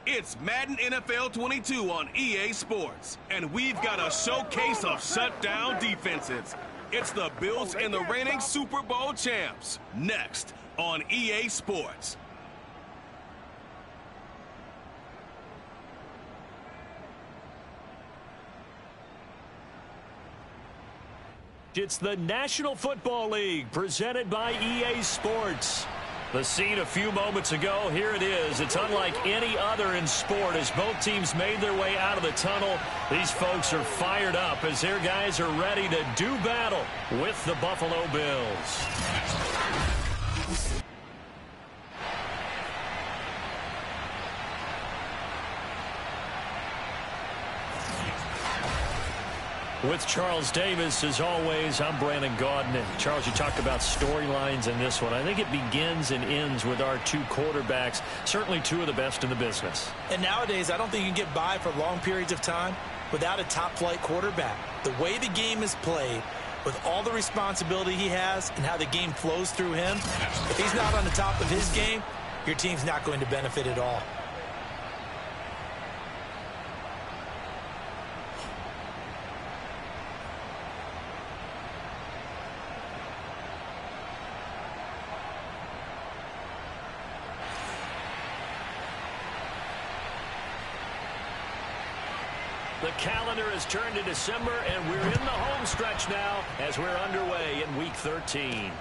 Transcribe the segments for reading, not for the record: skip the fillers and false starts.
It's Madden NFL 22 on EA Sports, and we've got a showcase of shutdown defenses. It's the Bills and the reigning Super Bowl champs. Next on EA Sports. It's the National Football League presented by EA Sports. The scene a few moments ago, here it is. It's unlike any other in sport as both teams made their way out of the tunnel. These folks are fired up as their guys are ready to do battle with the Buffalo Bills. With Charles Davis, as always, I'm Brandon Gaudin. And Charles, you talked about storylines in this one. I think it begins and ends with our two quarterbacks, certainly two of the best in the business. And nowadays, I don't think you can get by for long periods of time without a top-flight quarterback. The way the game is played, with all the responsibility he has and how the game flows through him, if he's not on the top of his game, your team's not going to benefit at all. The calendar has turned to December, and we're in the home stretch now as we're underway in Week 13.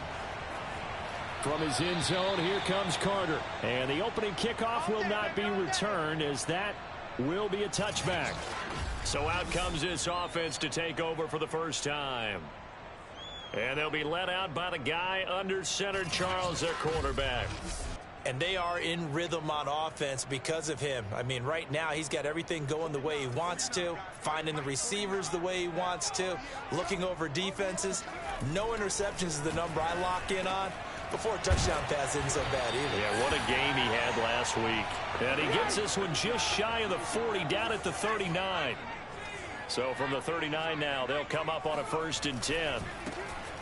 From his end zone, here comes Carter. And the opening kickoff will not be returned as that will be a touchback. So out comes this offense to take over for the first time. And they'll be led out by the guy under center, Charles, their quarterback. And they are in rhythm on offense because of him. I mean, right now, he's got everything going the way he wants to, finding the receivers the way he wants to, looking over defenses. No interceptions is the number I lock in on. Before a touchdown pass isn't so bad either. Yeah, what a game he had last week. And he gets this one just shy of the 40, down at the 39. So from the 39 now, they'll come up on a 1st and 10.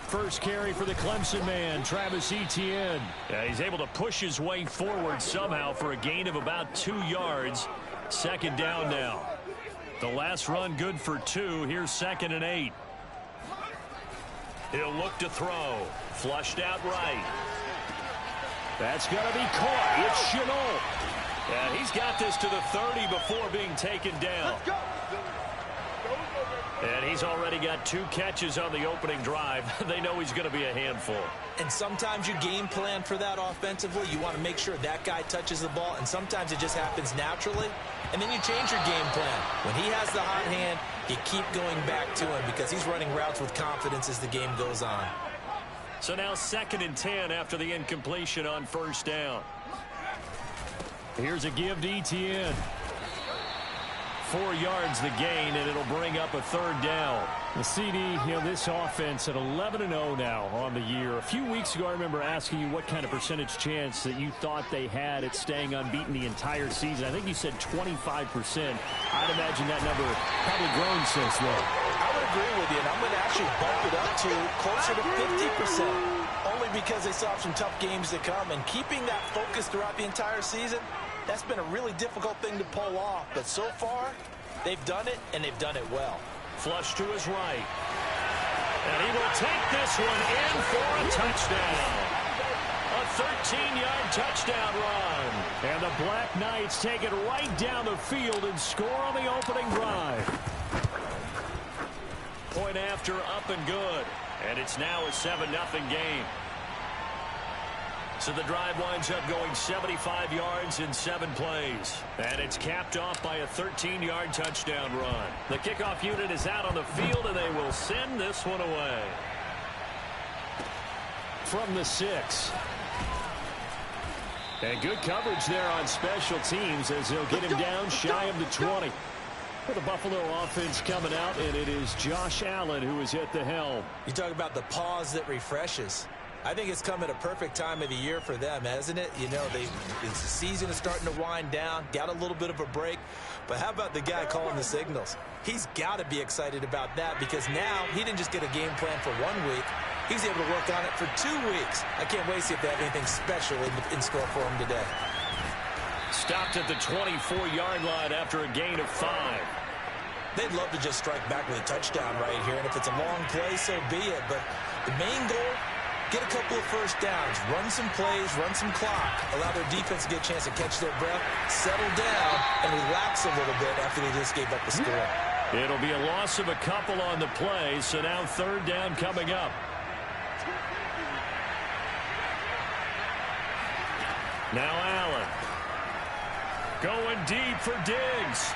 First carry for the Clemson man, Travis Etienne. Yeah, he's able to push his way forward somehow for a gain of about 2 yards. 2nd down now. The last run good for 2. Here's 2nd and 8. He'll look to throw. Flushed out right. That's going to be caught. It's Chenault. Yeah, he's got this to the 30 before being taken down. Let's go. And he's already got 2 catches on the opening drive. They know he's going to be a handful. And sometimes you game plan for that offensively. You want to make sure that guy touches the ball, and sometimes it just happens naturally. And then you change your game plan. When he has the hot hand, you keep going back to him because he's running routes with confidence as the game goes on. So now 2nd and 10 after the incompletion on 1st down. Here's a give to Etienne. 4 yards the gain, and it'll bring up a 3rd down. The CD, this offense at 11-0 now on the year. A few weeks ago, I remember asking you what kind of percentage chance that you thought they had at staying unbeaten the entire season. I think you said 25%. I'd imagine that number probably grown since then. I would agree with you, and I'm going to actually bump it up to closer to 50%, only because they still have some tough games to come, and keeping that focus throughout the entire season, that's been a really difficult thing to pull off. But so far, they've done it, and they've done it well. Flush to his right. And he will take this one in for a touchdown. A 13-yard touchdown run. And the Black Knights take it right down the field and score on the opening drive. Point after, up and good. And it's now a 7-0 game. So the drive winds up going 75 yards in 7 plays. And it's capped off by a 13-yard touchdown run. The kickoff unit is out on the field, and they will send this one away. From the 6. And good coverage there on special teams as they'll get him down shy of the 20. For the Buffalo offense coming out, and it is Josh Allen who is at the helm. You talk about the pause that refreshes. I think it's come at a perfect time of the year for them, hasn't it? You know, the season is starting to wind down, got a little bit of a break. But how about the guy calling the signals? He's got to be excited about that because now he didn't just get a game plan for 1 week. He's able to work on it for 2 weeks. I can't wait to see if they have anything special in store for him today. Stopped at the 24-yard line after a gain of 5. They'd love to just strike back with a touchdown right here, and if it's a long play, so be it. But the main goal, get a couple of first downs, run some plays, run some clock, allow their defense to get a chance to catch their breath, settle down, and relax a little bit after they just gave up the score. It'll be a loss of a couple on the play, so now 3rd down coming up. Now Allen. Going deep for Diggs.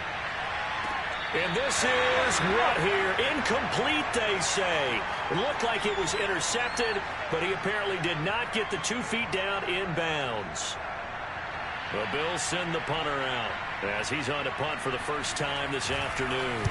And this is what here? Incomplete, they say. It looked like it was intercepted, but he apparently did not get the 2 feet down in bounds. The Bills send the punter out as he's on to punt for the first time this afternoon.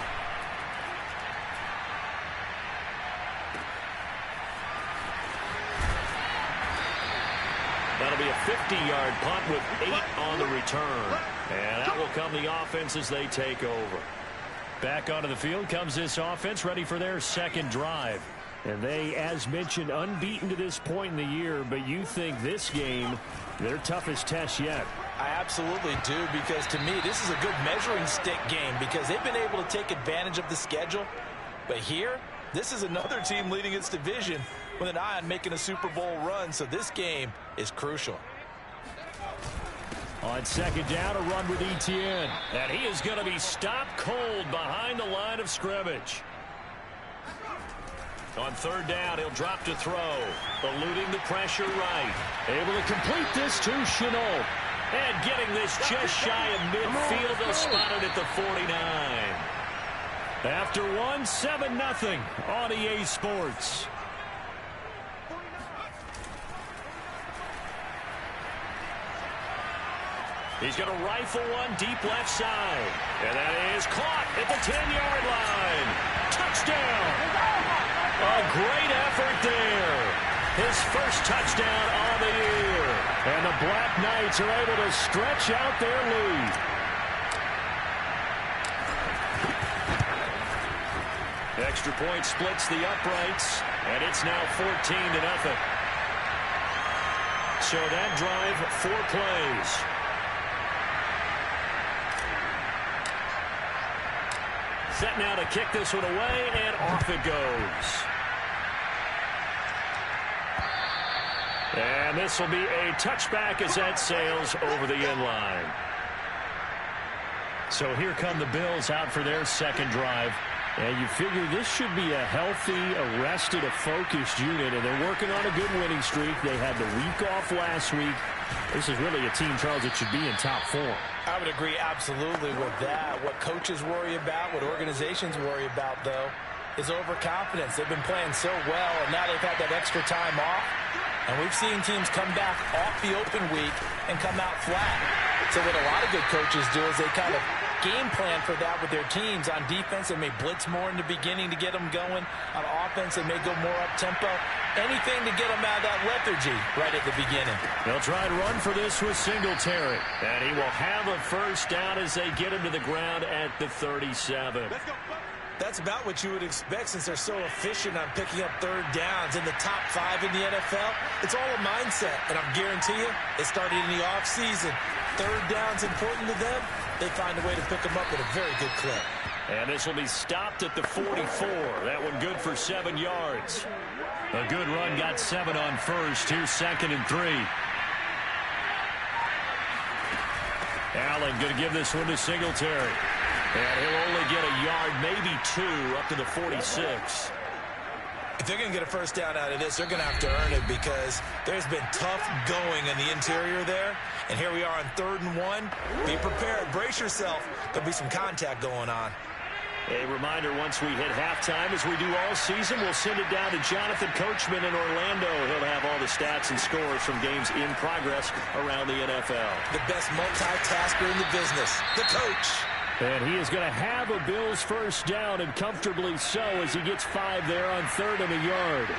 That'll be a 50-yard punt with 8 on the return. And that will come the offense as they take over. Back onto the field comes this offense, ready for their 2nd drive. And they, as mentioned, unbeaten to this point in the year, but you think this game, their toughest test yet. I absolutely do, because to me, this is a good measuring stick game because they've been able to take advantage of the schedule. But here, this is another team leading its division with an eye on making a Super Bowl run, so this game is crucial. On 2nd down, a run with Etienne. And he is going to be stopped cold behind the line of scrimmage. On 3rd down, he'll drop to throw. Eluding the pressure right. Able to complete this to Chenault. And getting this just shy of midfield. They'll spot it at the 49. After 1, 7-0 on EA Sports. He's going to rifle one deep left side. And that is caught at the 10-yard line. Touchdown. A great effort there. His first touchdown on the year. And the Black Knights are able to stretch out their lead. Extra point splits the uprights. And it's now 14-0. So that drive, 4 plays. Set now to kick this one away, and off it goes. And this will be a touchback as that sails over the end line. So here come the Bills out for their 2nd drive. And you figure this should be a healthy, arrested, a focused unit, and they're working on a good winning streak. They had the week off last week. This is really a team, Charles, that should be in top form. I would agree absolutely with that. What coaches worry about, what organizations worry about, though, is overconfidence. They've been playing so well, and now they've had that extra time off. And we've seen teams come back off the open week and come out flat. So what a lot of good coaches do is they kind of game plan for that with their teams. On defense, they may blitz more in the beginning to get them going. On offense, they may go more up-tempo. Anything to get them out of that lethargy right at the beginning. They'll try and run for this with Singletary. And he will have a first down as they get him to the ground at the 37. That's about what you would expect since they're so efficient on picking up 3rd downs in the top 5 in the NFL. It's all a mindset, and I'll guarantee you it started in the offseason. 3rd down's important to them. They find a way to pick them up at a very good clip. And this will be stopped at the 44. That one good for 7 yards. A good run got 7 on first. Here's 2nd and 3. Allen going to give this one to Singletary. And he'll only get a yard, maybe 2, up to the 46. If they're going to get a first down out of this, they're going to have to earn it because there's been tough going in the interior there. And here we are on 3rd and 1. Be prepared. Brace yourself. There'll be some contact going on. A reminder, once we hit halftime, as we do all season, we'll send it down to Jonathan Coachman in Orlando. He'll have all the stats and scores from games in progress around the NFL. The best multitasker in the business, the coach. And he is going to have a Bills first down, and comfortably so, as he gets 5 there on 3rd and a yard.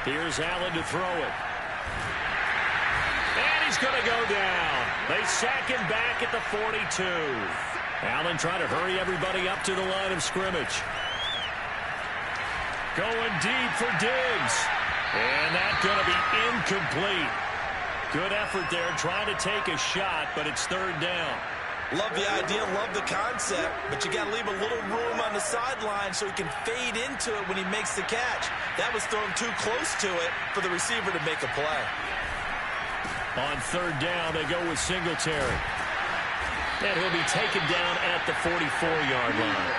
Here's Allen to throw it. And he's going to go down. They sack him back at the 42. Allen trying to hurry everybody up to the line of scrimmage. Going deep for Diggs. And that's going to be incomplete. Good effort there trying to take a shot, but it's third down. Love the idea, love the concept, but you got to leave a little room on the sideline so he can fade into it when he makes the catch. That was thrown too close to it for the receiver to make a play. On third down, they go with Singletary. And he'll be taken down at the 44-yard line.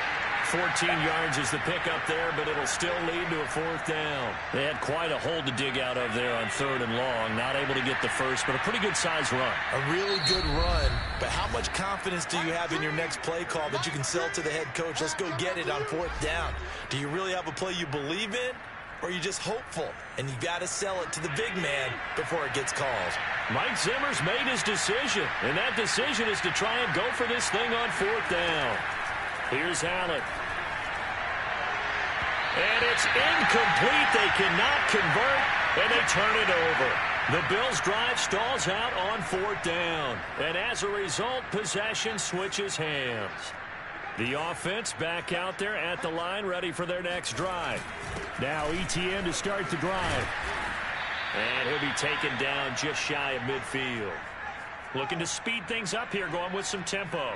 14 yards is the pickup there, but it'll still lead to a fourth down. They had quite a hole to dig out of there on third and long. Not able to get the first, but a pretty good-sized run. A really good run, but how much confidence do you have in your next play call that you can sell to the head coach? Let's go get it on fourth down. Do you really have a play you believe in, or are you just hopeful? And you got to sell it to the big man before it gets called. Mike Zimmer's made his decision, and that decision is to try and go for this thing on fourth down. Here's Allen. And it's incomplete. They cannot convert, and they turn it over. The Bills' drive stalls out on fourth down. And as a result, possession switches hands. The offense back out there at the line, ready for their next drive. Now ETN to start the drive. And he'll be taken down just shy of midfield. Looking to speed things up here, going with some tempo.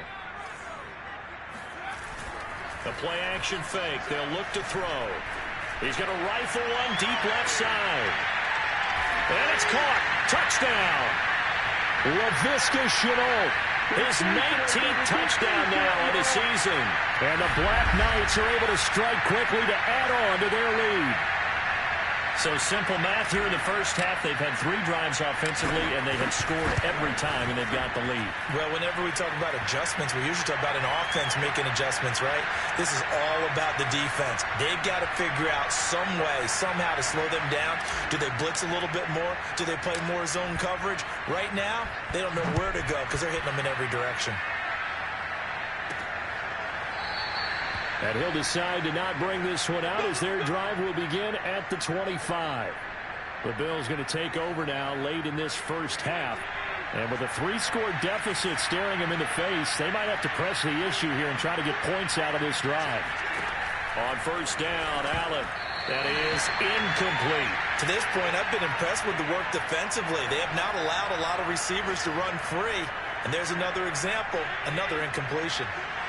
The play-action fake. They'll look to throw. He's going to rifle one deep left side. And it's caught. Touchdown. Laviska Shenault. His 19th touchdown now of the season. And the Black Knights are able to strike quickly to add on to their lead. So simple math here in the first half. They've had 3 drives offensively, and they have scored every time, and they've got the lead. Well, whenever we talk about adjustments, we usually talk about an offense making adjustments, right? This is all about the defense. They've got to figure out some way, somehow to slow them down. Do they blitz a little bit more? Do they play more zone coverage? Right now, they don't know where to go because they're hitting them in every direction. And he'll decide to not bring this one out as their drive will begin at the 25. The Bills going to take over now late in this first half. And with a 3-score deficit staring them in the face, they might have to press the issue here and try to get points out of this drive. On first down, Allen. That is incomplete. To this point, I've been impressed with the work defensively. They have not allowed a lot of receivers to run free. And there's another example, another incompletion.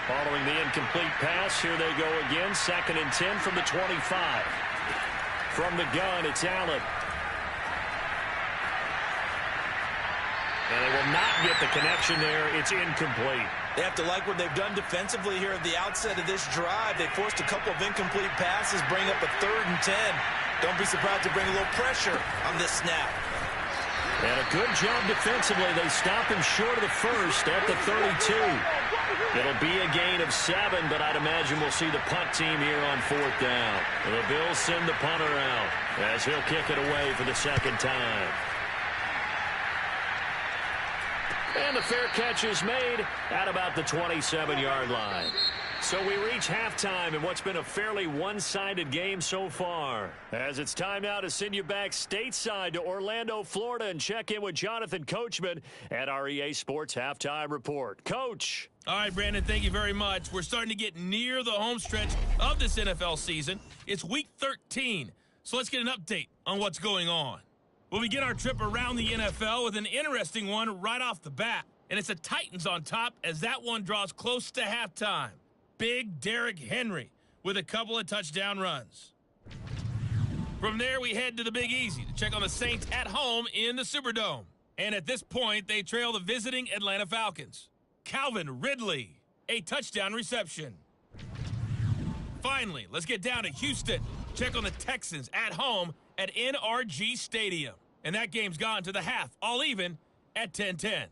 Following the incomplete pass, here they go again. 2nd and 10 from the 25. From the gun, it's Allen. And they will not get the connection there. It's incomplete. They have to like what they've done defensively here at the outset of this drive. They forced a couple of incomplete passes, bring up a 3rd and 10. Don't be surprised to bring a little pressure on this snap. And a good job defensively. They stop him short of the first at the 32. It'll be a gain of 7, but I'd imagine we'll see the punt team here on fourth down. The Bills send the punter out as he'll kick it away for the 2nd time. And the fair catch is made at about the 27-yard line. So we reach halftime in what's been a fairly one-sided game so far. As it's time now to send you back stateside to Orlando, Florida, and check in with Jonathan Coachman at our EA Sports Halftime Report. Coach. All right, Brandon, thank you very much. We're starting to get near the home stretch of this NFL season. It's Week 13, so let's get an update on what's going on. We'll begin our trip around the NFL with an interesting one right off the bat, and it's the Titans on top as that one draws close to halftime. Big Derrick Henry with a couple of touchdown runs. From there, we head to the Big Easy to check on the Saints at home in the Superdome. And at this point, they trail the visiting Atlanta Falcons. Calvin Ridley, a touchdown reception. Finally, let's get down to Houston. Check on the Texans at home at NRG Stadium. And that game's gone to the half, all even at 10-10.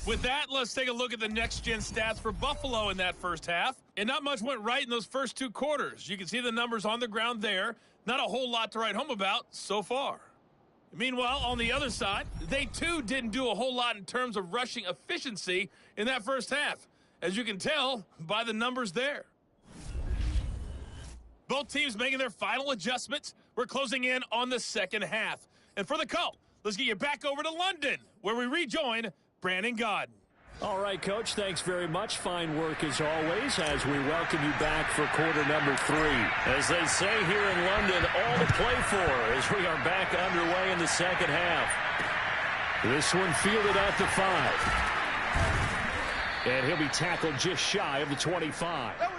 With that, let's take a look at the next-gen stats for Buffalo in that first half. And not much went right in those first 2 quarters. You can see the numbers on the ground there. Not a whole lot to write home about so far. Meanwhile, on the other side, they too didn't do a whole lot in terms of rushing efficiency in that first half, as you can tell by the numbers there. Both teams making their final adjustments. We're closing in on the second half. And for the call, let's get you back over to London, where we rejoin Brandon Gaudin. All right, Coach, thanks very much. Fine work as always as we welcome you back for quarter number 3. As they say here in London, all to play for as we are back underway in the second half. This one fielded at the 5. And he'll be tackled just shy of the 25. There we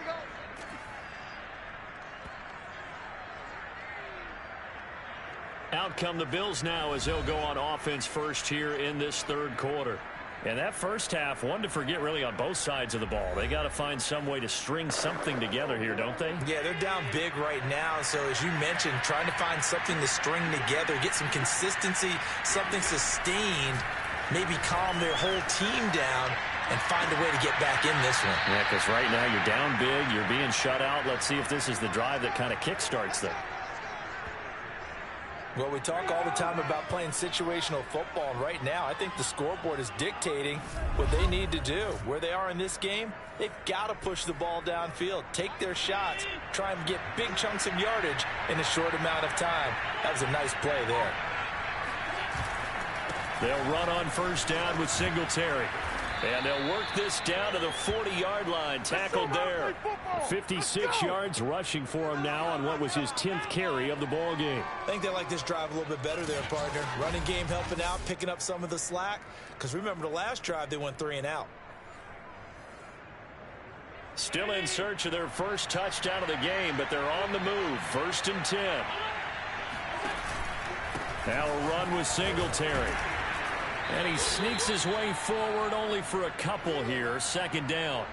go. Out come the Bills now as they'll go on offense first here in this third quarter. And that first half, one to forget really on both sides of the ball. They got to find some way to string something together here, don't they? Yeah, they're down big right now. So as you mentioned, trying to find something to string together, get some consistency, something sustained, maybe calm their whole team down and find a way to get back in this one. Yeah, because right now you're down big, you're being shut out. Let's see if this is the drive that kind of kickstarts them. Well, we talk all the time about playing situational football, and right now I think the scoreboard is dictating what they need to do. Where they are in this game, they've got to push the ball downfield, take their shots, try and get big chunks of yardage in a short amount of time. That was a nice play there. They'll run on first down with Singletary. And they'll work this down to the 40-yard line. Tackled there. 56 yards rushing for him now on what was his 10th carry of the ball game. I think they like this drive a little bit better there, partner. Running game helping out, picking up some of the slack. Because remember the last drive, they went 3 and out. Still in search of their first touchdown of the game, but they're on the move. 1st and 10. Now a run with Singletary. And he sneaks his way forward only for a couple here. 2nd down.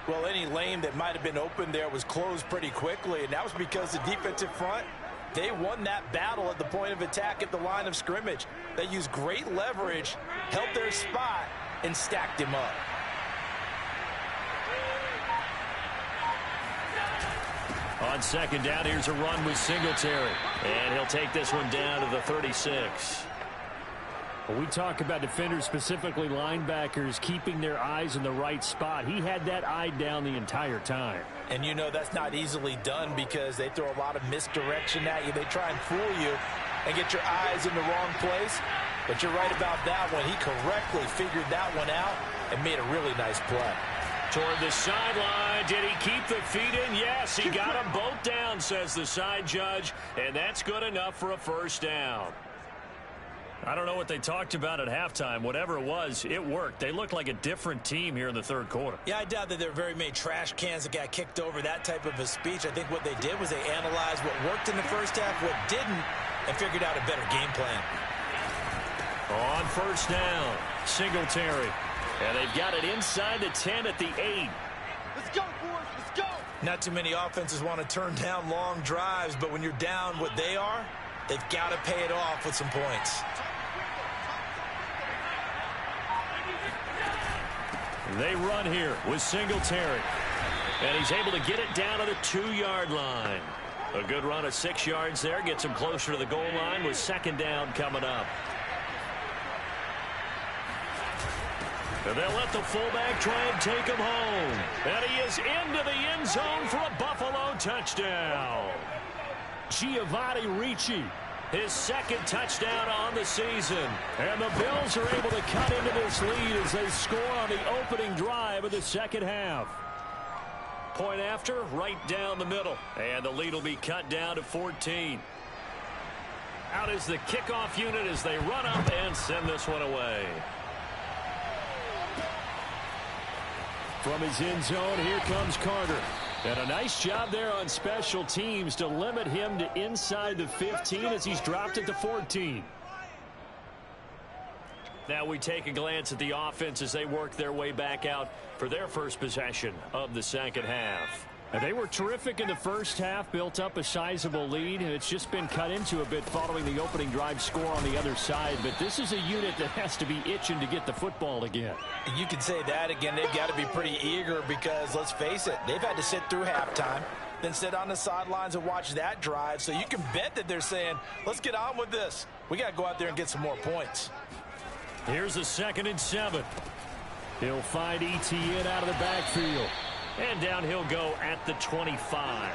Well, any lane that might have been open there was closed pretty quickly, and that was because the defensive front, they won that battle at the point of attack at the line of scrimmage. They used great leverage, held their spot, and stacked him up. On 2nd down, here's a run with Singletary. And he'll take this one down to the 36. When we talk about defenders, specifically linebackers, keeping their eyes in the right spot, he had that eye down the entire time. And you know that's not easily done because they throw a lot of misdirection at you. They try and fool you and get your eyes in the wrong place. But you're right about that one. He correctly figured that one out and made a really nice play. Toward the sideline. Did he keep the feet in? Yes, he got them both down, says the side judge. And that's good enough for a 1st down. I don't know what they talked about at halftime. Whatever it was, it worked. They looked like a different team here in the third quarter. Yeah, I doubt that there were very many trash cans that got kicked over, that type of a speech. I think what they did was they analyzed what worked in the first half, what didn't, and figured out a better game plan. On 1st down, Singletary. And they've got it inside the 10 at the 8. Let's go, boys. Let's go. Not too many offenses want to turn down long drives, but when you're down what they are, they've got to pay it off with some points. They run here with Singletary. And he's able to get it down to the 2-yard line. A good run of 6 yards there. Gets him closer to the goal line with 2nd down coming up. And they'll let the fullback try and take him home. And he is into the end zone for a Buffalo touchdown. Giovanni Ricci. His 2nd touchdown on the season. And the Bills are able to cut into this lead as they score on the opening drive of the second half. Point after, right down the middle. And the lead will be cut down to 14. Out is the kickoff unit as they run up and send this one away. From his end zone, here comes Carter. And a nice job there on special teams to limit him to inside the 15 as he's dropped at the 14. Now we take a glance at the offense as they work their way back out for their first possession of the second half. And they were terrific in the first half, built up a sizable lead, and it's just been cut into a bit following the opening drive score on the other side. But this is a unit that has to be itching to get the football again. You can say that again. They've got to be pretty eager because, let's face it, they've had to sit through halftime, then sit on the sidelines and watch that drive. So you can bet that they're saying, let's get on with this. We got to go out there and get some more points. Here's a 2nd and 7. He'll find Etienne out of the backfield. And down he'll go at the 25.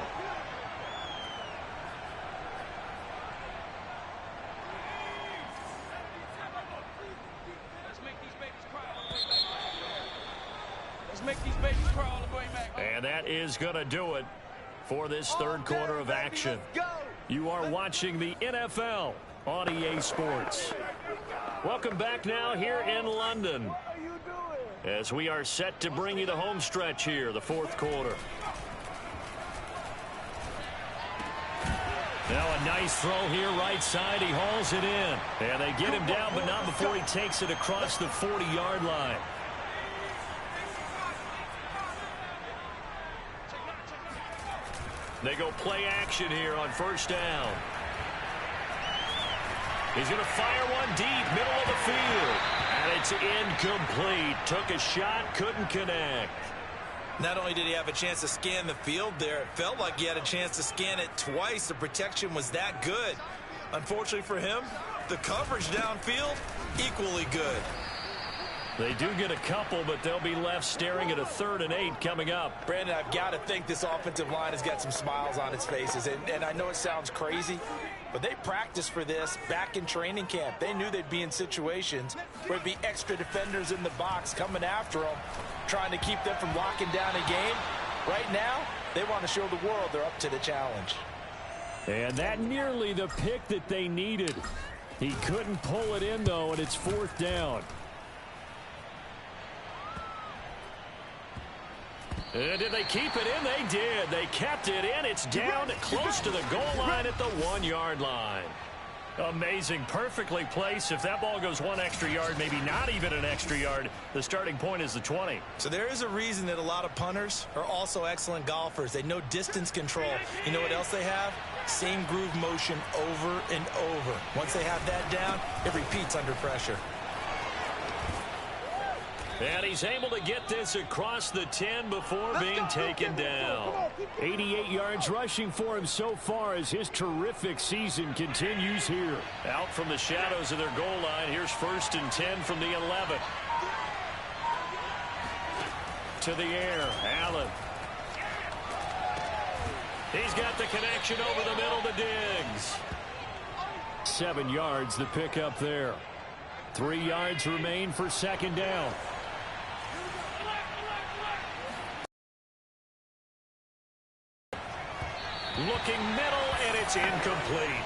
Let's make these babies crawl all the way back home. And that is going to do it for this third quarter of action. You are watching the NFL on EA Sports. Welcome back now here in London as we are set to bring you the home stretch here, the fourth quarter. Now a nice throw here right side. He hauls it in. And they get him down, but not before he takes it across the 40-yard line. They go play action here on first down. He's going to fire one deep, middle of the field. And it's incomplete. Took a shot, couldn't connect. Not only did he have a chance to scan the field there, it felt like he had a chance to scan it twice. The protection was that good. Unfortunately for him, the coverage downfield, equally good. They do get a couple, but they'll be left staring at a 3rd and 8 coming up. Brandon, I've got to think this offensive line has got some smiles on its faces. And I know it sounds crazy, but they practiced for this back in training camp. They knew they'd be in situations where it'd be extra defenders in the box coming after them, trying to keep them from locking down a game. Right now, they want to show the world they're up to the challenge. And that nearly the pick that they needed. He couldn't pull it in, though, and it's 4th down. Did they keep it in? They did. They kept it in. It's down close to the goal line at the 1-yard line. Amazing. Perfectly placed. If that ball goes 1 extra yard, maybe not even an extra yard, the starting point is the 20. So there is a reason that a lot of punters are also excellent golfers. They know distance control. You know what else they have? Same groove motion over and over. Once they have that down, it repeats under pressure. And he's able to get this across the 10 before being taken down. 88 yards rushing for him so far as his terrific season continues here. Out from the shadows of their goal line, here's 1st and 10 from the 11. To the air, Allen. He's got the connection over the middle to Diggs. 7 yards the pickup there. 3 yards remain for 2nd down. Looking middle, and it's incomplete.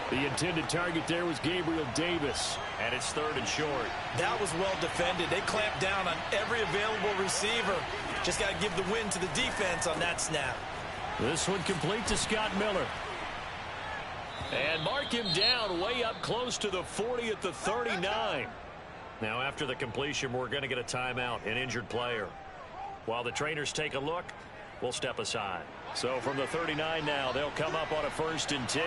The intended target there was Gabriel Davis, and it's 3rd and short. That was well defended. They clamped down on every available receiver. Just got to give the win to the defense on that snap. This one complete to Scott Miller. And mark him down way up close to the 40 at the 39. Now after the completion, we're going to get a timeout, an injured player. While the trainers take a look, we'll step aside. So from the 39 now, they'll come up on a 1st and 10.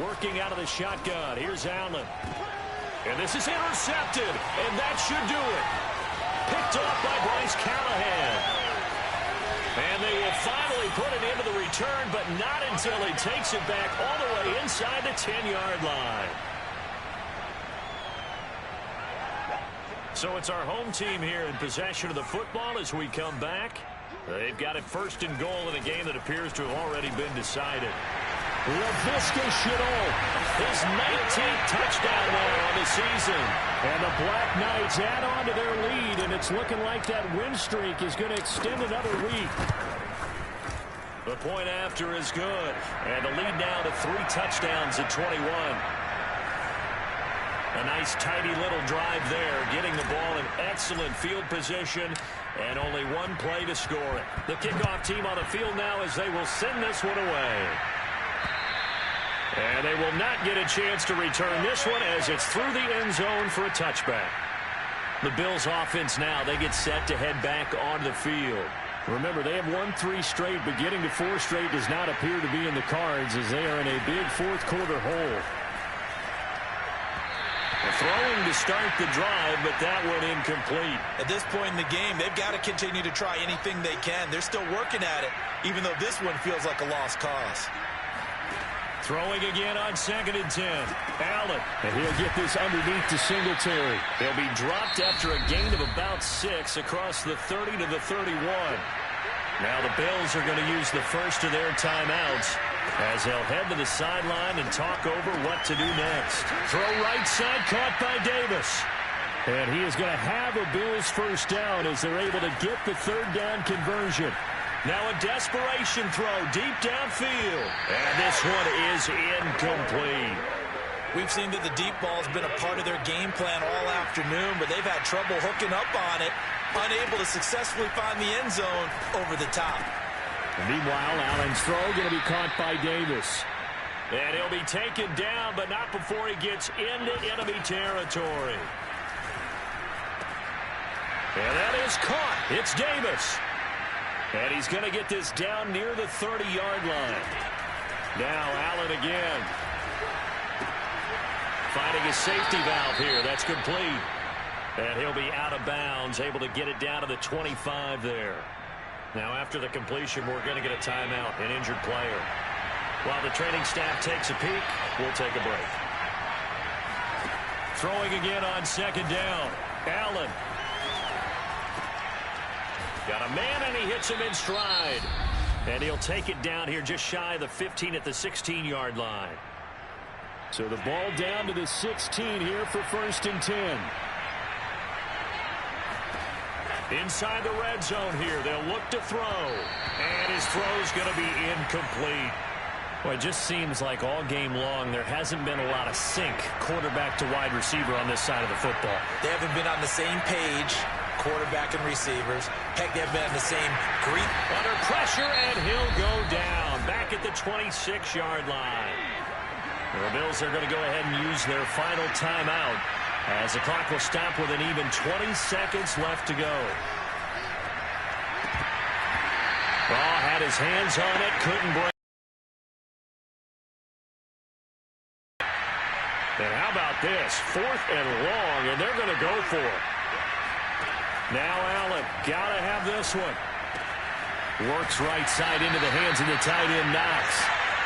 Working out of the shotgun. Here's Allen. And this is intercepted. And that should do it. Picked off by Bryce Callahan. And they will finally put it into the return, but not until he takes it back all the way inside the 10-yard line. So it's our home team here in possession of the football as we come back. They've got it 1st and goal in a game that appears to have already been decided. LaVisca Chenault, his 19th touchdown now on the season. And the Black Knights add on to their lead, and it's looking like that win streak is going to extend another week. The point after is good. And the lead now to 3 touchdowns at 21. A nice, tidy little drive there, getting the ball in excellent field position, and only 1 play to score it. The kickoff team on the field now as they will send this one away. And they will not get a chance to return this one as it's through the end zone for a touchback. The Bills offense now, they get set to head back onto the field. Remember, they have won 3 straight, but getting to 4 straight does not appear to be in the cards as they are in a big 4th quarter hole. Throwing to start the drive, but that one incomplete. At this point in the game, they've got to continue to try anything they can. They're still working at it, even though this one feels like a lost cause. Throwing again on 2nd and 10. Allen. And he'll get this underneath to Singletary. He'll be dropped after a gain of about 6 across the 30 to the 31. Now the Bills are going to use the first of their timeouts as they'll head to the sideline and talk over what to do next. Throw right side, caught by Davis. And he is going to have a Bills first down as they're able to get the third down conversion. Now a desperation throw deep downfield. And this one is incomplete. We've seen that the deep ball has been a part of their game plan all afternoon, but they've had trouble hooking up on it, unable to successfully find the end zone over the top. And meanwhile, Allen's throw going to be caught by Davis. And he'll be taken down, but not before he gets into enemy territory. And that is caught. It's Davis. And he's going to get this down near the 30-yard line. Now Allen again. Finding his safety valve here. That's complete. And he'll be out of bounds, able to get it down to the 25 there. Now after the completion, we're going to get a timeout, an injured player. While the training staff takes a peek, we'll take a break. Throwing again on second down. Allen. Got a man, and he hits him in stride. And he'll take it down here just shy of the 15 at the 16-yard line. So the ball down to the 16 here for 1st and 10. Inside the red zone here, they'll look to throw. And his throw's going to be incomplete. Well, it just seems like all game long there hasn't been a lot of sync quarterback to wide receiver on this side of the football. They haven't been on the same page, quarterback and receivers. Heck, they've been on the same group. Under pressure, and he'll go down back at the 26-yard line. The Bills are going to go ahead and use their final timeout as the clock will stop with an even 20 seconds left to go. Ball had his hands on it, couldn't break. And how about this? 4th and long, and they're going to go for it. Now Allen, got to have this one. Works right side into the hands of the tight end Knox.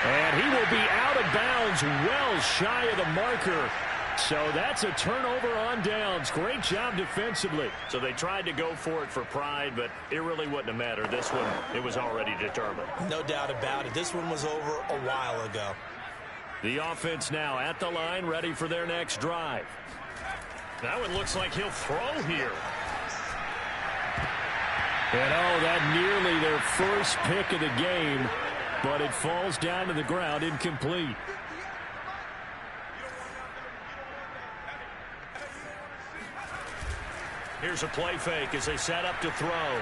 And he will be out of bounds well shy of the marker. So that's a turnover on downs. Great job defensively. So they tried to go for it for pride, but it really wouldn't have mattered. This one, it was already determined. No doubt about it. This one was over a while ago. The offense now at the line, ready for their next drive. That one looks like he'll throw here. And oh, that nearly their first pick of the game, but it falls down to the ground incomplete. Here's a play fake as they set up to throw.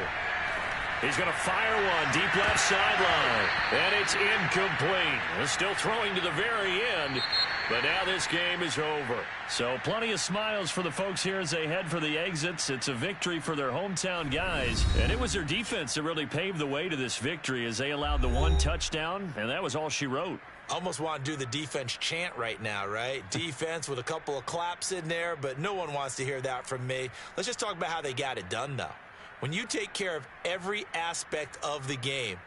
He's going to fire one deep left sideline. And it's incomplete. They're still throwing to the very end. But now this game is over. So plenty of smiles for the folks here as they head for the exits. It's a victory for their hometown guys. And it was their defense that really paved the way to this victory as they allowed the one touchdown. And that was all she wrote. Almost want to do the defense chant right now, right? Defense with a couple of claps in there, but no one wants to hear that from me. Let's just talk about how they got it done, though. When you take care of every aspect of the game,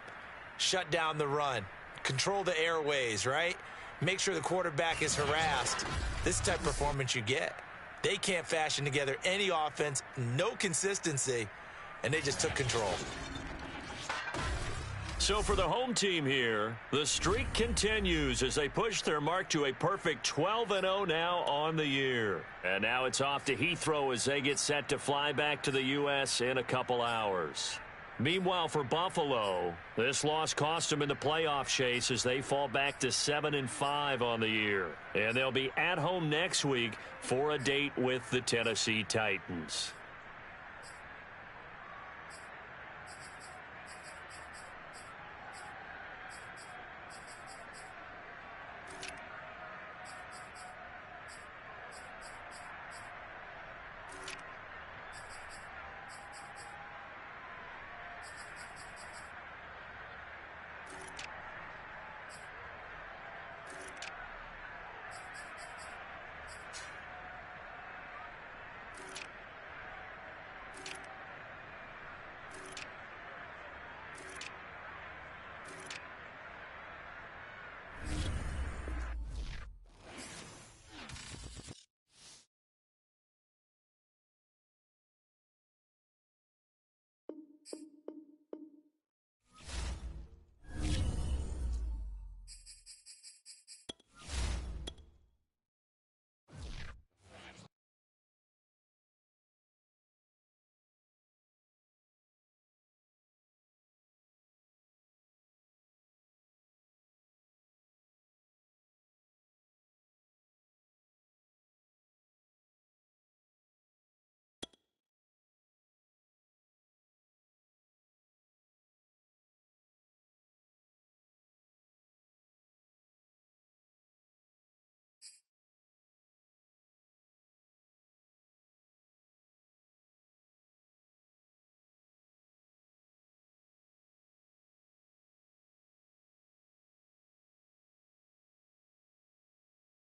shut down the run, control the airways, right? Make sure the quarterback is harassed. This type of performance you get. They can't fashion together any offense, no consistency, and they just took control. So for the home team here, the streak continues as they push their mark to a perfect 12-0 now on the year. And now it's off to Heathrow as they get set to fly back to the U.S. in a couple hours. Meanwhile, for Buffalo, this loss cost them in the playoff chase as they fall back to 7-5 on the year. And they'll be at home next week for a date with the Tennessee Titans.